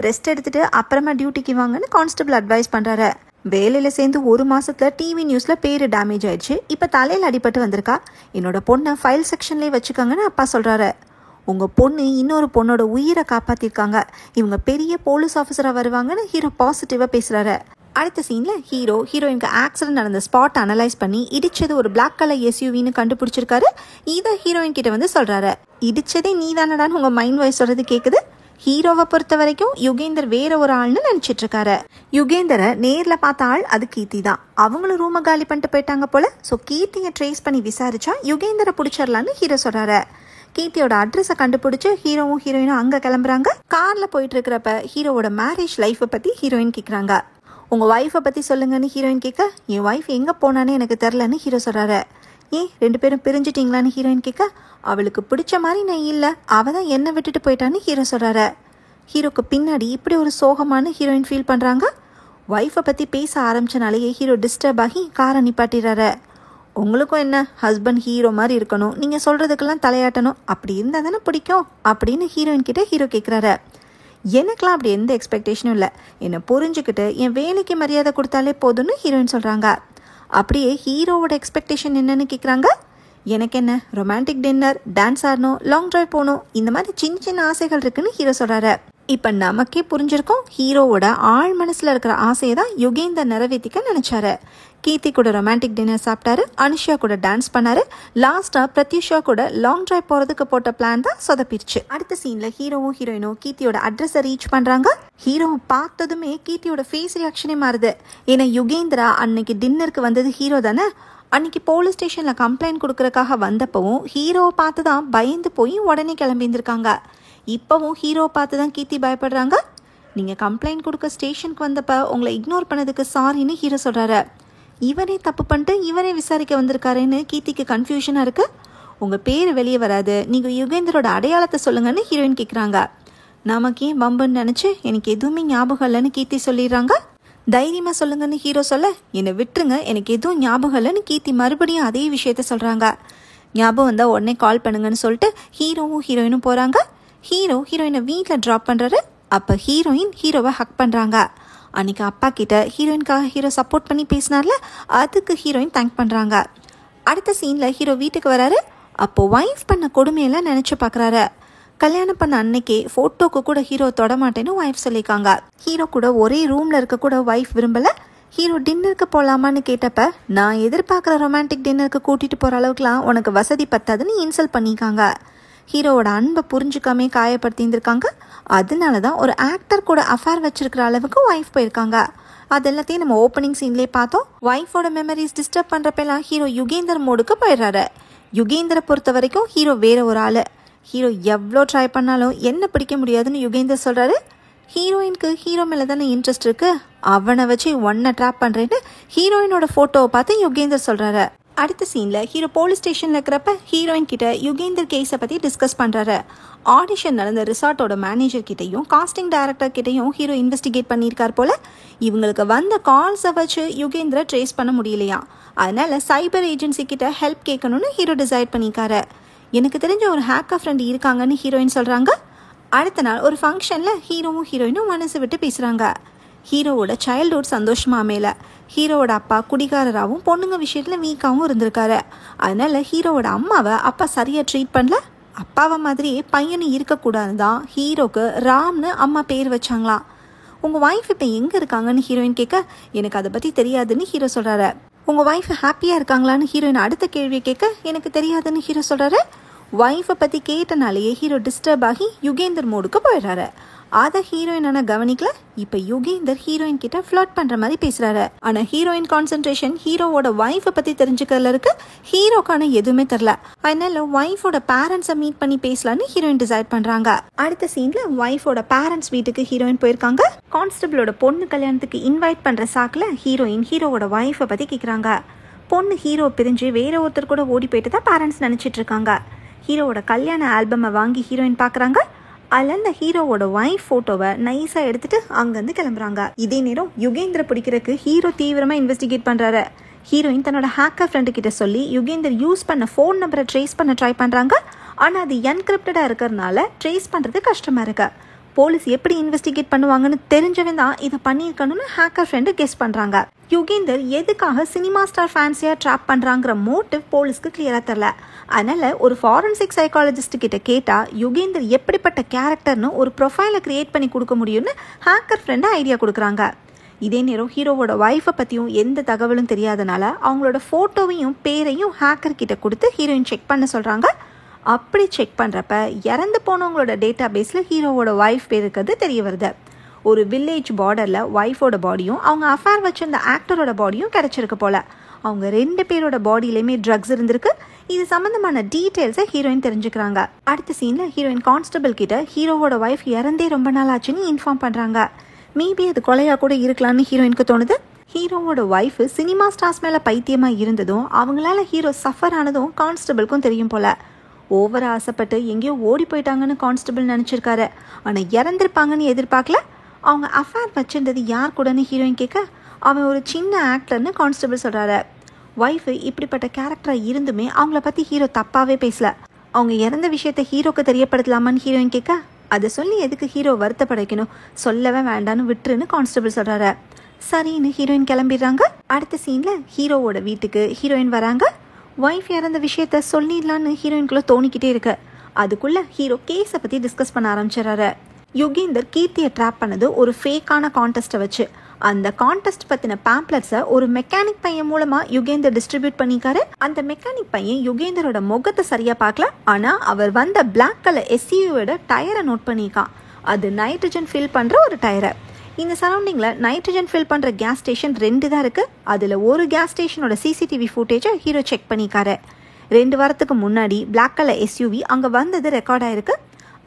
ரெஸ்ட் எடுத்துட்டு அப்புறமா டியூட்டிக்கு வாங்கன்னு கான்ஸ்டபிள் அட்வைஸ் பண்ணுறாரு. வேலையில் சேர்ந்து 1 மாசத்துல டிவி நியூஸ்ல பேரு டேமேஜ் ஆயிடுச்சு. இப்போ தலையில் அடிபட்டு வந்திருக்கா. என்னோட பொண்ணை ஃபைல் செக்ஷன்லேயே வச்சுக்கோங்கன்னு அப்பா சொல்றாரு. உங்க பொண்ணு இன்னொரு பொண்ணோட உயிரை காப்பாத்திருக்காங்க, இவங்க பெரிய போலீஸ் ஆஃபீஸரா வருவாங்கன்னு ஹீரோ பாசிட்டிவா பேசுறாரு. அடுத்த சீன்ல ஹீரோ ஹீரோயினுக்கு ஆக்சிடென்ட் நடந்த ஸ்பாட் அனலைஸ் பண்ணி இடிச்சது ஒரு பிளாக் கலர் எஸ்யூவின்னு கண்டுபிடிச்சிருக்காரு. இதை ஹீரோயின் கிட்ட வந்து சொல்றாரு. இடிச்சதே நீ தானடான்னு உங்க மைண்ட் வாய்ஸ் சொல்றது கேக்குது. ஹீரோவை பொறுத்த வரைக்கும் யுகேந்தர் வேற ஒரு ஆள்னு நினைச்சிட்டு இருக்காரு. யுகேந்தரை நேர்ல பார்த்த ஆள் அது கீர்த்தி தான். அவங்களும் ரூமை காலி பண்ணிட்டு போயிட்டாங்க போல. ஸோ கீர்த்தியை ட்ரேஸ் பண்ணி விசாரிச்சா யுகேந்தரை பிடிச்சிடலான்னு ஹீரோ சொல்றாரு. கீர்த்தியோட அட்ரஸை கண்டுபிடிச்சு ஹீரோவும் ஹீரோயினும் அங்க கிளம்புறாங்க. கார்ல போயிட்டு இருக்கிறப்ப ஹீரோவோட மேரேஜ் லைஃபை பத்தி ஹீரோயின் கேட்குறாங்க. உங்க ஒய்ஃபை பத்தி சொல்லுங்கன்னு ஹீரோயின் கேட்க, என் ஒய்ஃப் எங்க போனான்னு எனக்கு தெரிலன்னு ஹீரோ சொல்றாரு. ஏன் 2 பேரும் பிரிஞ்சிட்டீங்களான்னு ஹீரோயின் கேட்க, அவளுக்கு பிடிச்ச மாதிரி நான் இல்லை, அவ தான் என்னை விட்டுட்டு போயிட்டான்னு ஹீரோ சொல்றாரு. ஹீரோக்கு பின்னாடி இப்படி ஒரு சோகமான ஹீரோயின் ஃபீல் பண்றாங்க. ஒய்ஃபை பத்தி பேச ஆரம்பிச்சனாலேயே ஹீரோ டிஸ்டர்ப் ஆகி காரை நிப்பாட்டிடுறாரு. உங்களுக்கும் என்ன, ஹஸ்பண்ட் ஹீரோ மாதிரி இருக்கணும், நீங்க சொல்றதுக்கெல்லாம் தலையாட்டணும், அப்படி இருந்தா தானே பிடிக்கும் அப்படின்னு ஹீரோயின் கிட்ட ஹீரோ கேட்குறாரு. எனக்கெல்லாம் அப்படி எந்த எக்ஸ்பெக்டேஷனும் இல்லை, என்னை புரிஞ்சுக்கிட்டு என் வேலைக்கு மரியாதை கொடுத்தாலே போதும்னு ஹீரோயின் சொல்றாங்க. அப்படியே ஹீரோவோட எக்ஸ்பெக்டேஷன் என்னன்னு கேட்குறாங்க. எனக்கு என்ன, ரொமான்டிக் டின்னர், டான்ஸ் ஆடணும், லாங் டிரைவ் போகணும், இந்த மாதிரி சின்ன சின்ன ஆசைகள் இருக்குன்னு ஹீரோ சொல்றாரு. இப்போ நமக்கே புரிஞ்சிருக்கும் ஹீரோவோட ஆழ் மனசுல இருக்கிற ஆசையை தான் யுகேந்தர் நிறைவேற்றிக்க நினைச்சாரு. கீர்த்தி கூட ரொமான்டிக் டின்னர் சாப்பிட்டாரு, அனுஷா கூட டான்ஸ் பண்ணாரு, லாஸ்டா பிரத்யூஷா கூட லாங் டிரைவ் போறதுக்கு போட்ட பிளான் தான் சொதப்பிடுச்சு. அடுத்த சீன்ல ஹீரோவும் ஹீரோயினும் கீர்த்தியோட அட்ரஸை ரீச் பண்றாங்க. ஹீரோவை பார்த்ததுமே கீர்த்தியோட ஃபேஸ் ரியாக்ஷனே மாறுது. ஏன்னா யுகேந்திரா அன்னைக்கு டின்னருக்கு வந்தது ஹீரோ தானே. அன்னைக்கு போலீஸ் ஸ்டேஷன்ல கம்ப்ளைண்ட் கொடுக்கறதுக்காக வந்தப்பவும் ஹீரோவை பார்த்து தான் பயந்து போய் உடனே கிளம்பியிருந்திருக்காங்க. இப்பவும் ஹீரோவை பார்த்து தான் கீர்த்தி பயப்படுறாங்க. நீங்க கம்ப்ளைண்ட் கொடுக்க ஸ்டேஷனுக்கு வந்தப்ப உங்களை இக்னோர் பண்ணதுக்கு சாரின்னு ஹீரோ சொல்றாரு. இவரே தப்பு பண்ணிட்டு இவரே விசாரிக்க வந்திருக்காருன்னு கீர்த்திக்கு கன்ஃபியூஷனா இருக்கு. உங்க பேர் வெளியே வராது, நீங்க யுகேந்தரோட அடையாளத்தை சொல்லுங்கன்னு ஹீரோயின் கேட்குறாங்க. நமக்கு ஏன் பம்புன்னு நினைச்சு எனக்கு எதுவுமே ஞாபகம் இல்லைன்னு கீர்த்தி சொல்லிடுறாங்க. தைரியமா சொல்லுங்கன்னு ஹீரோ சொல்ல, என்னை விட்டுருங்க, எனக்கு எதுவும் ஞாபகம் இல்லைன்னு கீர்த்தி மறுபடியும் அதே விஷயத்த சொல்றாங்க. ஞாபகம் வந்தா உடனே கால் பண்ணுங்கன்னு சொல்லிட்டு ஹீரோவும் ஹீரோயினும் போறாங்க. ஹீரோ ஹீரோயினை வீட்டில் ட்ராப் பண்றாரு. அப்ப ஹீரோயின் ஹீரோவை ஹக் பண்றாங்க. அன்னைக்கு அப்பா கிட்ட ஹீரோயினுக்காக ஹீரோ சப்போர்ட் பண்ணி பேசினார்ல, அதுக்கு ஹீரோயின் தேங்க் பண்றாங்க. அடுத்த சீன்ல ஹீரோ வீட்டுக்கு வராரு. அப்போ ஒய்ஃப் பண்ண கொடுமையெல்லாம் நினைச்சு பாக்குறாரு. கல்யாணம் பண்ண அன்னைக்கே போட்டோக்கு கூட ஹீரோ தொடமாட்டேன்னு ஒய்ஃப் சொல்லியிருக்காங்க. ஹீரோ கூட ஒரே ரூம்ல இருக்க கூட ஒய்ஃப் விரும்பல. ஹீரோ டின்னருக்கு போகலாமான்னு கேட்டப்ப, நான் எதிர்பார்க்குற ரொமான்டிக் டின்னருக்கு கூட்டிட்டு போற அளவுக்குலாம் உனக்கு வசதி பத்தாதுன்னு இன்சல்ட் பண்ணியிருக்காங்க. ஹீரோவோட அன்பை புரிஞ்சுக்காமே காயப்படுத்தியிருந்திருக்காங்க. அதனால தான் ஒரு ஆக்டர் கூட அஃபேர் வச்சிருக்கிற அளவுக்கு ஒய்ஃப் போயிருக்காங்க. அது எல்லாத்தையும் நம்ம ஓப்பனிங் சீன்லேயே பார்த்தோம். ஒய்ஃபோட மெமரிஸ் டிஸ்டர்ப் பண்ணுறப்பெல்லாம் ஹீரோ யுகேந்தர் மோடுக்கு போயிடுறாரு. யுகேந்தரை பொறுத்த வரைக்கும் ஹீரோ வேற ஒரு ஆள். ஹீரோ எவ்வளோ ட்ரை பண்ணாலும் என்ன பிடிக்க முடியாதுன்னு யுகேந்தர் சொல்கிறாரு. ஹீரோயினுக்கு ஹீரோ மேலே தானே இன்ட்ரெஸ்ட் இருக்கு, அவனை வச்சு ஒன்றை ட்ராப் பண்ணுறேன்னு ஹீரோயினோட ஃபோட்டோவை பார்த்து யுகேந்தர் சொல்கிறாரு. அடுத்த சீன்ல ஹீரோ போலீஸ் ஸ்டேஷன்ல இருக்கிறப்ப ஹீரோயின் கிட்ட யுகேந்தர் கேஸை பத்தி டிஸ்கஸ் பண்றாரு. ஆடிஷன் நடந்த ரிசார்ட்டோட மேனேஜர் கிட்டையும் காஸ்டிங் டைரக்டர் கிட்டையும் ஹீரோ இன்வெஸ்டிகேட் பண்ணியிருக்கார் போல. இவங்களுக்கு வந்த கால்ஸை வச்சு யுகேந்திர ட்ரேஸ் பண்ண முடியலையா, அதனால சைபர் ஏஜென்சி கிட்ட ஹெல்ப் கேட்கணும்னு ஹீரோ டிசைட் பண்ணிக்காரு. எனக்கு தெரிஞ்ச ஒரு ஹேக்கர் ஃப்ரெண்ட் இருக்காங்கன்னு ஹீரோயின் சொல்றாங்க. அடுத்த நாள் ஒரு ஃபங்க்ஷன்ல ஹீரோவும் ஹீரோயினும் மனசு விட்டு பேசுறாங்க. ஹீரோவோட சைல்ட்ஹுட் சந்தோஷமா அமையல. ஹீரோவோட அப்பா குடிகாரராகவும் பொண்ணுங்க விஷயத்துல வீக்காகவும் இருந்திருக்காரு. அதனால ஹீரோவோட அம்மாவை அப்பா சரியா ட்ரீட் பண்ணல. அப்பாவை மாதிரியே பையனும் இருக்கக்கூடாதுன்னு தான் ஹீரோக்கு ராம்னு அம்மா பேர் வச்சாங்களாம். உங்கள் ஒய்ஃப் இப்போ எங்கே இருக்காங்கன்னு ஹீரோயின் கேட்க, எனக்கு அதை பற்றி தெரியாதுன்னு ஹீரோ சொல்கிறாரு. உங்கள் ஒய்ஃப் ஹாப்பியாக இருக்காங்களான்னு ஹீரோயின் அடுத்த கேள்வியை கேட்க, எனக்கு தெரியாதுன்னு ஹீரோ சொல்கிறாரு. ஒய்ஃபை பற்றி கேட்டனாலேயே ஹீரோ டிஸ்டர்ப் ஆகி யுகேந்தர் மோடுக்கு போயிடுறாரு. அதை ஹீரோயின் கவனிக்கல. இப்போ யுகேந்தர் ஹீரோயின் கிட்ட ஃப்ளர்ட் பண்ற மாதிரி பேசுறாரு. ஆனா ஹீரோயின் கான்சென்ட்ரேஷன் ஹீரோவோட ஒய்ஃபை பத்தி தெரிஞ்சுக்கிறதுல இருக்கு. ஹீரோக்கான எதுவுமே தெரியல. அதனால ஒய்ஃபோட பேரண்ட்ஸை மீட் பண்ணி பேசலான்னு ஹீரோயின் டிசைட் பண்றாங்க. அடுத்த சீன்ல ஒய்ஃபோட பேரண்ட்ஸ் வீட்டுக்கு ஹீரோயின் போயிருக்காங்க. கான்ஸ்டபிளோட பொண்ணு கல்யாணத்துக்கு இன்வைட் பண்ற சாக்குல ஹீரோயின் ஹீரோவோட ஒய்ஃபை பத்தி கேக்குறாங்க. பொண்ணு ஹீரோ பிரிஞ்சு வேற ஒருத்தர் கூட ஓடி போயிட்டு தான் பேரண்ட்ஸ் நினைச்சிட்டு இருக்காங்க. ஹீரோவோட கல்யாண ஆல்பமை வாங்கி ஹீரோயின் பாக்குறாங்க. அதில் அந்த ஹீரோவோட ஒய்ஃப் ஃபோட்டோவை நைஸாக எடுத்துட்டு அங்கேருந்து கிளம்புறாங்க. இதே நேரம் யுகேந்திர பிடிக்கிறதுக்கு ஹீரோ தீவிரமாக இன்வெஸ்டிகேட் பண்ணுறாரு. ஹீரோயின் தன்னோட ஹேக்கர் ஃப்ரெண்டு கிட்ட சொல்லி யுகேந்தர் யூஸ் பண்ண ஃபோன் நம்பரை ட்ரேஸ் பண்ண ட்ரை பண்ணுறாங்க. ஆனால் அது என்கிரிப்டடாக இருக்கிறதுனால ட்ரேஸ் பண்ணுறது கஷ்டமாக இருக்கு. போலீஸ் எப்படி இன்வெஸ்டிகேட் பண்ணுவாங்கன்னு தெரிஞ்சவன் தான் இதை பண்ணியிருக்கணும்னு ஹேக்கர் ஃப்ரெண்டு கெஸ் பண்ணுறாங்க. யுகேந்தர் எதுக்காக சினிமா ஸ்டார் ஃபேன்ஸியாக ட்ராப் பண்ணுறாங்கிற மோட்டிவ் போலீஸ்க்கு கிளியராக தெரில. அதனால ஒரு ஃபாரன்சிக் சைக்காலஜிஸ்ட் கிட்ட கேட்டால் யுகேந்தர் எப்படிப்பட்ட கேரக்டர்னு ஒரு ப்ரொஃபைலை கிரியேட் பண்ணி கொடுக்க முடியும்னு ஹேக்கர் ஃப்ரெண்டு ஐடியா கொடுக்குறாங்க. இதே நேரம் ஹீரோவோட ஒய்ஃபை பற்றியும் எந்த தகவலும் தெரியாதனால அவங்களோட ஃபோட்டோவையும் பேரையும் ஹேக்கர் கிட்ட கொடுத்து ஹீரோயின் செக் பண்ண சொல்கிறாங்க. அப்படி செக் பண்ணுறப்ப இறந்து போனவங்களோட டேட்டா பேஸில் ஹீரோவோட ஒய்ஃப் பேர் இருக்கிறது தெரிய வருது. ஒரு வில்லேஜ் பார்டரில் ஒய்ஃபோட பாடியும் அவங்க அஃபேர் வச்சிருந்த ஆக்டரோட பாடியும் கிடச்சிருக்கு போல. அவங்க 2 பேரோட பாடியிலையுமே ட்ரக்ஸ் இருந்திருக்கு. இது சம்மந்தமான டீட்டெயில்ஸை ஹீரோயின் தெரிஞ்சுக்கிறாங்க. அடுத்த சீனில் ஹீரோயின் கான்ஸ்டபிள் கிட்ட ஹீரோவோட ஒய்ஃப் இறந்தே ரொம்ப நாள் ஆச்சுன்னு இன்ஃபார்ம் பண்ணுறாங்க. மேபி அது கொலையாக கூட இருக்கலாம்னு ஹீரோயினுக்கு தோணுது. ஹீரோவோட ஒய்ஃபு சினிமா ஸ்டார்ஸ் மேலே பைத்தியமாக இருந்ததும் அவங்களால ஹீரோ சஃபர் ஆனதும் கான்ஸ்டபிளுக்கும் தெரியும் போல. ஓவரா ஆசைப்பட்டு எங்கேயோ ஓடி போயிட்டாங்கன்னு கான்ஸ்டபிள் நினச்சிருக்காரு. ஆனால் இறந்துருப்பாங்கன்னு எதிர்பார்க்கல. அவங்க அஃபேர் வச்சிருந்தது யார் கூடன்னு ஹீரோயின் கேட்க, அவன் ஒரு சின்ன ஆக்டர்னு கான்ஸ்டபிள் சொல்கிறாரு. ஒய்ஃபு இப்படிப்பட்ட கேரக்டராக இருந்துமே அவங்கள பற்றி ஹீரோ தப்பாகவே பேசல. அவங்க இறந்த விஷயத்த ஹீரோக்கு தெரியப்படுத்தலாமான்னு ஹீரோயின் கேட்க, அதை சொல்லி எதுக்கு ஹீரோ வருத்தப்படைக்கணும், சொல்லவே வேண்டான்னு விட்டுருன்னு கான்ஸ்டபிள் சொல்கிறாரு. சரின்னு ஹீரோயின் கிளம்பிடுறாங்க. அடுத்த சீனில் ஹீரோவோட வீட்டுக்கு ஹீரோயின் வராங்க. ஒய்ஃப் இறந்த விஷயத்த சொல்லிடலான்னு ஹீரோயின்குள்ளே தோணிக்கிட்டே இருக்கு. அதுக்குள்ளே ஹீரோ கேஸை பற்றி டிஸ்கஸ் பண்ண ஆரம்பிச்சிடறாரு. யுகேந்தர் கீர்த்தியை ட்ராப் பண்ணது ஒரு ஃபேக்கான கான்டெஸ்ட்டை வச்சு. அந்த கான்டெஸ்ட் பற்றின பேம்ப்ளெட்ஸை ஒரு மெக்கானிக் பையன் மூலமாக யுகேந்தர் டிஸ்ட்ரிபியூட் பண்ணிக்காரு. அந்த மெக்கானிக் பையன் யுகேந்தரோட முகத்தை சரியாக பார்க்கல. ஆனால் அவர் வந்த பிளாக் கலர் எஸ்யூவியோட டயரை நோட் பண்ணியிருக்கான். அது நைட்ரஜன் ஃபில் பண்ணுற ஒரு டயரை. இந்த சரௌண்டிங்கில் நைட்ரஜன் ஃபில் பண்ணுற கேஸ் ஸ்டேஷன் 2 தான் இருக்குது. அதில் ஒரு கேஸ் ஸ்டேஷனோட சிசிடிவி ஃபுட்டேஜை ஹீரோ செக் பண்ணிக்காரு. 2 வாரத்துக்கு முன்னாடி பிளாக் கலர் எஸ்யூவி அங்கே வந்தது ரெக்கார்ட் ஆயிருக்கு.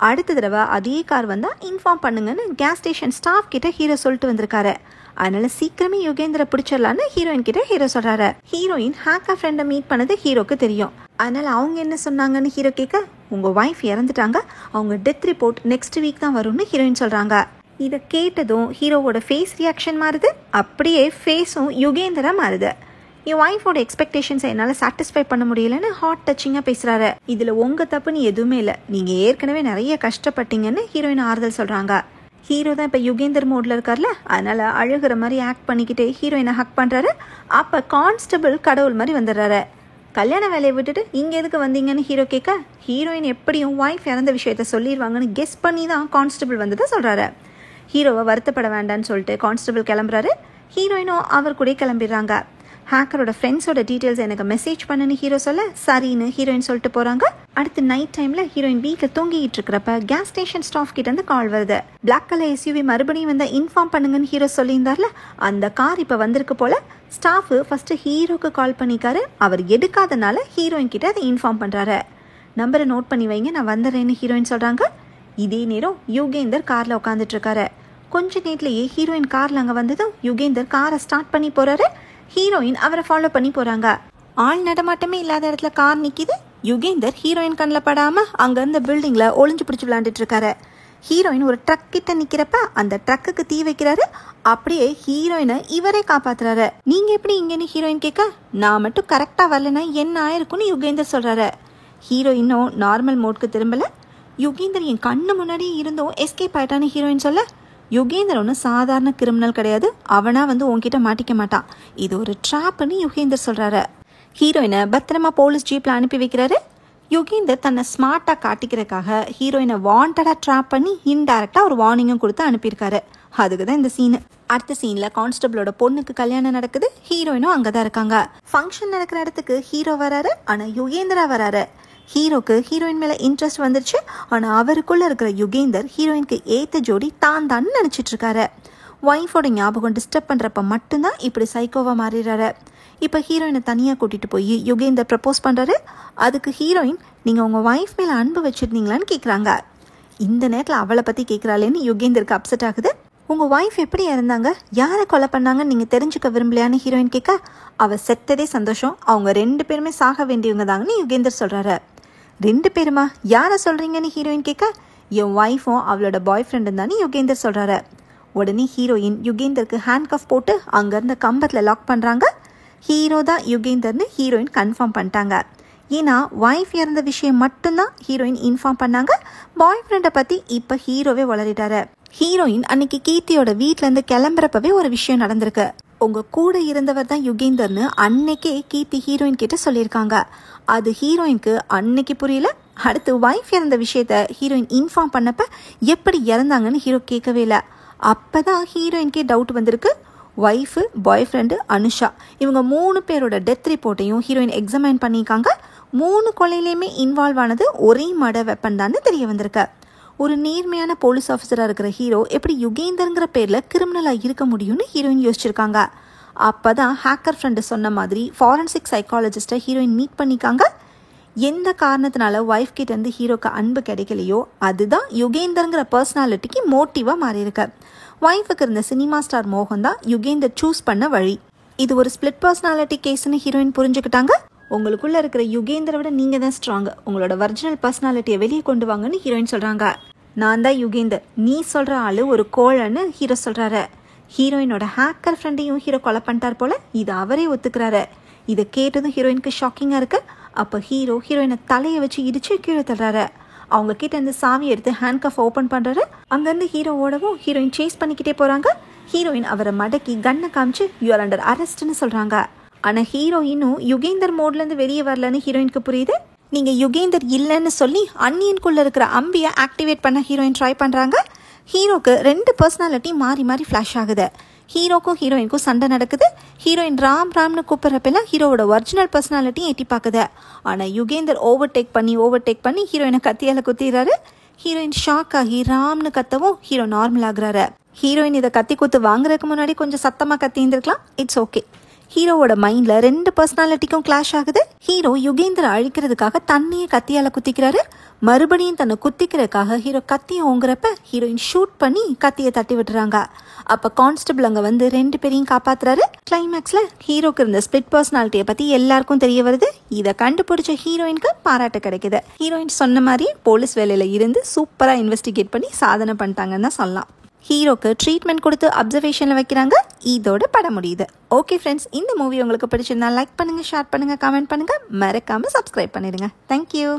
அடுத்த தடவை அதே கார் வந்தால் இன்ஃபார்ம் பண்ணுங்கன்னு கேஸ் ஸ்டேஷன் ஸ்டாஃப் கிட்ட ஹீரோ சொல்லிட்டு வந்திருக்காரு. அதனால சீக்கிரமே யுகேந்திர பிடிச்சிடலான்னு ஹீரோயின் கிட்ட ஹீரோ சொல்கிறாரு. ஹீரோயின் ஹேக்கர் ஃப்ரெண்டை மீட் பண்ணது ஹீரோக்கு தெரியும். அதனால அவங்க என்ன சொன்னாங்கன்னு ஹீரோ கேட்க, உங்கள் ஒய்ஃப் இறந்துட்டாங்க, அவங்க டெத் ரிப்போர்ட் நெக்ஸ்ட் வீக் தான் வரும்னு ஹீரோயின் சொல்கிறாங்க. இதை கேட்டதும் ஹீரோவோட ஃபேஸ் ரியாக்ஷன் மாறுது. அப்படியே ஃபேஸும் யுகேந்திரா மாறுது. என் ஒய்ஃபோட எக்ஸ்பெக்டேஷன்ஸை என்னால் சாட்டிஸ்ஃபை பண்ண முடியலன்னு ஹார்ட் டச்சிங்காக பேசுகிறாரு. இதில் உங்கள் தப்புன்னு எதுவுமே இல்லை, நீங்கள் ஏற்கனவே நிறைய கஷ்டப்பட்டீங்கன்னு ஹீரோயின் ஆறுதல் சொல்கிறாங்க. ஹீரோ தான் இப்போ யுகேந்தர் மோடில் இருக்கார்ல, அதனால் அழுகிற மாதிரி ஆக்ட் பண்ணிக்கிட்டே ஹீரோயினை ஹக் பண்ணுறாரு. அப்போ கான்ஸ்டபிள் கடவுள் மாதிரி வந்துடுறாரு. கல்யாண வேலையை விட்டுட்டு இங்கே எதுக்கு வந்தீங்கன்னு ஹீரோ கேட்க, ஹீரோயின் எப்படியும் ஒய்ஃப் இறந்த விஷயத்த சொல்லிடுவாங்கன்னு கெஸ் பண்ணி தான் கான்ஸ்டபிள் வந்ததை சொல்கிறாரு. ஹீரோவை வருத்தப்பட வேண்டான்னு சொல்லிட்டு கான்ஸ்டபிள் கிளம்புறாரு. ஹீரோயினும் அவர் கூட கிளம்பிடுறாங்க. ஹேக்கரோட ஃப்ரெண்ட்ஸோட டீட்டெயில்ஸ் எனக்கு மெசேஜ் பண்ணுன்னு ஹீரோ சொல்ல சரின்னு ஹீரோயின் சொல்லிட்டு போகிறாங்க. அடுத்து நைட் டைமில் ஹீரோயின் வீட்டில் தூங்கிட்டு இருக்கிறப்ப கேஸ் ஸ்டேஷன் ஸ்டாஃப் கிட்ட இருந்து கால் வருது. பிளாக் கலர் எஸ்யூவி மறுபடியும் வந்து இன்ஃபார்ம் பண்ணுங்கன்னு ஹீரோ சொல்லியிருந்தார்ல, அந்த கார் இப்போ வந்திருக்கு போல. ஸ்டாஃபு ஃபர்ஸ்ட் ஹீரோக்கு கால் பண்ணிக்காரு. அவர் எடுக்காதனால ஹீரோயின் கிட்ட அதை இன்ஃபார்ம் பண்ணுறாரு. நம்பரை நோட் பண்ணி வைங்க, நான் வந்துடுறேன்னு ஹீரோயின் சொல்கிறாங்க. இதே நேரம் யுகேந்தர் காரில் உட்காந்துட்டு இருக்காரு. கொஞ்ச நேரத்திலேயே ஹீரோயின் காரில் அங்கே வந்ததும் யுகேந்தர் காரை ஸ்டார்ட் பண்ணி போகிறாரு. ஹீரோயின் அவரை ஃபாலோ பண்ணி போகிறாங்க. ஆள் நடமாட்டமே இல்லாத இடத்துல கார் நிக்குது. யுகேந்தர் ஹீரோயின் கண்ணில் படாம அங்க இருந்த பில்டிங்ல ஒளிஞ்சு பிடிச்சு விளையாண்டுட்டு இருக்காரு. ஹீரோயின் ஒரு ட்ரக் கிட்ட நிக்கிறப்ப அந்த ட்ரக்குக்கு தீ வைக்கிறாரு. அப்படியே ஹீரோயினை இவரே காப்பாத்துறாரு. நீங்க எப்படி இங்கன்னு ஹீரோயின் கேட்க, நான் மட்டும் கரெக்டா வரலன்னா என்ன ஆயிருக்குன்னு யுகேந்தர் சொல்றாரு. ஹீரோயினும் நார்மல் மோட்க்கு திரும்பல. யுகேந்தர் என் கண்ணு முன்னாடியே இருந்தும் எஸ்கேப் ஆயிட்டான்னு ஹீரோயின் சொல்ல, யுகேந்தர் ஒன்றும் சாதாரண கிரிமினல் கிடையாது, அவனா வந்து உன்கிட்ட மாட்டிக்க மாட்டான், இது ஒரு ட்ராப்னு யுகேந்தர் சொல்றாரு. ஹீரோயினை பத்திரமா போலீஸ் ஜீப்ல அனுப்பி வைக்கிறாரு. யுகேந்தர் தன்னை ஸ்மார்ட்டா காட்டிக்கிறதுக்காக ஹீரோயினை வாண்டடா ட்ராப் பண்ணி இன்டைரக்டா ஒரு வார்னிங்கும் கொடுத்து அனுப்பியிருக்காரு. அதுக்கு தான் இந்த சீனு. அடுத்த சீன்ல கான்ஸ்டபிளோட பொண்ணுக்கு கல்யாணம் நடக்குது. ஹீரோயினும் அங்கதான் இருக்காங்க. ஃபங்க்ஷன் நடக்கிற இடத்துக்கு ஹீரோ வராரு, ஆனா யுகேந்தரா வராரு. ஹீரோக்கு ஹீரோயின் மேல இன்ட்ரெஸ்ட் வந்துருச்சு. ஆனா அவருக்குள்ள இருக்கிற யுகேந்தர் ஹீரோயினுக்கு ஏத்த ஜோடி தான் நினைச்சிட்டு இருக்காரு. ஒய்ஃபோட ஞாபகம் டிஸ்டர்ப் பண்றப்ப மட்டும்தான் இப்படி சைக்கோவா மாறிடுறாரு. இப்போ ஹீரோயினை தனியாக கூட்டிட்டு போய் யுகேந்தர் ப்ரப்போஸ் பண்ணுறாரு. அதுக்கு ஹீரோயின், நீங்கள் உங்கள் ஒய்ஃப் மேலே அன்பு வச்சுருந்தீங்களான்னு கேட்குறாங்க. இந்த நேரத்தில் அவளை பற்றி கேட்குறாளேன்னு யுகேந்தருக்கு அப்செட் ஆகுது. உங்கள் ஒய்ஃப் எப்படி இறந்தாங்க, யாரை கொலை பண்ணாங்கன்னு நீங்கள் தெரிஞ்சுக்க விரும்பலையான்னு ஹீரோயின் கேட்க, அவள் செத்ததே சந்தோஷம், அவங்க 2 பேருமே சாக வேண்டியவங்க தாங்கன்னு யுகேந்தர் சொல்கிறாரு. 2 பேருமா, யாரை சொல்கிறீங்கன்னு ஹீரோயின் கேட்க, என் ஒய்ஃபும் அவளோட பாய் ஃப்ரெண்டும் தானே யுகேந்தர் சொல்கிறாரு. உடனே ஹீரோயின் யுகேந்தருக்கு ஹேண்ட் கஃப் போட்டு அங்கேருந்து கம்பத்தில் லாக் பண்ணுறாங்க. ஹீரோ தான் யுகேந்தர்னு ஹீரோயின் கன்ஃபார்ம் பண்ணிட்டாங்க. ஏன்னா ஒய்ஃப் இறந்த விஷயம் மட்டும்தான் ஹீரோயின் இன்ஃபார்ம் பண்ணாங்க. பாய் ஃப்ரெண்டை பற்றி இப்போ ஹீரோவே வளரிட்டாரு. ஹீரோயின் அன்னைக்கு கீர்த்தியோட வீட்டிலேருந்து கிளம்புறப்பவே ஒரு விஷயம் நடந்திருக்கு. உங்க கூட இருந்தவர் தான் யுகேந்தர்னு அன்னைக்கே கீர்த்தி ஹீரோயின் கிட்ட சொல்லியிருக்காங்க. அது ஹீரோயினுக்கு அன்னைக்கு புரியல. அடுத்து ஒய்ஃப் இறந்த விஷயத்த ஹீரோயின் இன்ஃபார்ம் பண்ணப்ப எப்படி இறந்தாங்கன்னு ஹீரோ கேட்கவே இல்லை. அப்பதான் ஹீரோயின்கே டவுட் வந்திருக்கு. ஒய்ஃபு, பாய் ஃப்ரெண்டு, அனுஷா, இவங்க 3 பேரோட டெத் ரிப்போர்ட்டையும் ஹீரோயின் எக்ஸாமைன் பண்ணியிருக்காங்க. 3 கொலையிலையுமே இன்வால்வ் ஆனது ஒரே மர்டர் வெப்பன் தான் தெரிய வந்திருக்கு. ஒரு நேர்மையான போலீஸ் ஆஃபீஸராக இருக்கிற ஹீரோ எப்படி யுகேந்தர்ங்கிற பேரில் கிரிமினலாக இருக்க முடியும்னு ஹீரோயின் யோசிச்சிருக்காங்க. அப்போ தான் ஹேக்கர் ஃப்ரெண்டு சொன்ன மாதிரி ஃபாரன்சிக் சைக்காலஜிஸ்ட்டை ஹீரோயின் மீட் பண்ணிக்காங்க. எந்த காரணத்தினால ஒய்ஃப் கிட்டேருந்து ஹீரோக்கு அன்பு கிடைக்கலையோ அதுதான் யுகேந்தர்ங்கிற பர்சனாலிட்டிக்கு மோட்டிவாக மாறியிருக்கு. ஒய்ஃபுக்கு இருந்த சினிமா ஸ்டார் மோகன் தான் யுகேந்தர் சூஸ் பண்ண வழி. இது ஒரு ஸ்பிளிட் பர்சனாலிட்டி கேஸ்ன்னு ஹீரோயின் புரிஞ்சுக்கிட்டாங்க. உங்களுக்குள்ள இருக்கிற யுகேந்தரை விட நீங்க தான் ஸ்ட்ராங், உங்களோட ஒரிஜினல் பர்சனாலிட்டியை வெளியே கொண்டு வாங்கன்னு ஹீரோயின் சொல்றாங்க. நான் தான் யுகேந்தர், நீ சொல்ற ஆளு ஒரு கோழன்னு ஹீரோ சொல்றாரு. ஹீரோயினோட ஹேக்கர் ஃப்ரெண்டையும் ஹீரோ கொலை பண்ணிட்டார் போல, இது அவரே ஒத்துக்கிறாரு. இதை கேட்டதும் ஹீரோயினுக்கு ஷாக்கிங்கா இருக்கு. அப்போ ஹீரோ ஹீரோயினை தலையை வச்சு இடிச்சு கீழே தள்ளுறாரு. அவங்க கிட்ட இருந்து சாவி எடுத்து ஹேண்ட் கஃப் ஓப்பன் பண்றாரு. அங்கிருந்து ஹீரோ ஓடவும் ஹீரோயின் சேஸ் பண்ணிக்கிட்டே போறாங்க. ஹீரோயின் அவரை மடக்கி கண்ணை காமிச்சு யூ ஆர் அண்டர் அரெஸ்ட்னு சொல்றாங்க. ஆனா ஹீரோயினும் யுகேந்தர் மோட்ல இருந்து வெளியே வரலன்னு ஹீரோயினுக்கு புரியுது. நீங்க யுகேந்தர் இல்லைன்னு சொல்லி அன்னியனுக்குள்ள இருக்கிற அம்பியை ஆக்டிவேட் பண்ண ஹீரோயின் ட்ரை பண்றாங்க. ஹீரோக்கு 2 பர்சனாலிட்டி மாறி மாறி ஃபிளாஷ் ஆகுது. ஹீரோக்கும் ஹீரோயினுக்கும் சண்டை நடக்குது. ஹீரோயின் ராம் ராம்னு கூப்பிட்றப்பெல்லாம் ஹீரோவோட ஒரிஜினல் பர்சனாலிட்டியும் எட்டி பார்க்குது. ஆனால் யுகேந்தர் ஓவர்டேக் பண்ணி ஹீரோயினை கத்தியால் குத்திடுறாரு. ஹீரோயின் ஷாக் ஆகி ராம்னு கத்தவும் ஹீரோ நார்மல் ஆகுறாரு. ஹீரோயின் இதை கத்தி குத்து வாங்குறதுக்கு முன்னாடி கொஞ்சம் சத்தமாக கத்தி இருந்திருக்கலாம். It's okay. ஹீரோவோட மைண்ட்ல 2 பர்சனாலிட்டிக்கும் கிளாஷ் ஆகுது. ஹீரோ யுகேந்தரை அழிக்கிறதுக்காக தன்னையே கத்தியால குத்திக்கிறாரு. மறுபடியும் தன்னை குத்திக்கிறதுக்காக ஹீரோ கத்தியை ஓங்குறப்ப ஹீரோயின் ஷூட் பண்ணி கத்தியை தட்டி விட்டுறாங்க. அப்ப கான்ஸ்டபிள் அங்க வந்து 2 பேரையும் காப்பாத்துறாரு. கிளைமேக்ஸ்ல ஹீரோக்கு இருந்த ஸ்பிளிட் பர்சனாலிட்டியை பத்தி எல்லாருக்கும் தெரிய வருது. இதை கண்டுபிடிச்ச ஹீரோயினுக்கு பாராட்டு கிடைக்குது. ஹீரோயின் சொன்ன மாதிரி போலீஸ் வேலையில இருந்து சூப்பரா இன்வெஸ்டிகேட் பண்ணி சாதனை பண்ணிட்டாங்கன்னு தான் சொல்லலாம். ஹீரோக்கு ட்ரீட்மெண்ட் கொடுத்து அப்சர்வேஷனில் வைக்கிறாங்க. இதோட படம் முடியுது. ஓகே ஃப்ரெண்ட்ஸ், இந்த மூவி உங்களுக்கு பிடிச்சிருந்தா லைக் பண்ணுங்க, ஷேர் பண்ணுங்க, கமெண்ட் பண்ணுங்க, மறக்காம சப்ஸ்கிரைப் பண்ணிடுங்க. தேங்க்யூ.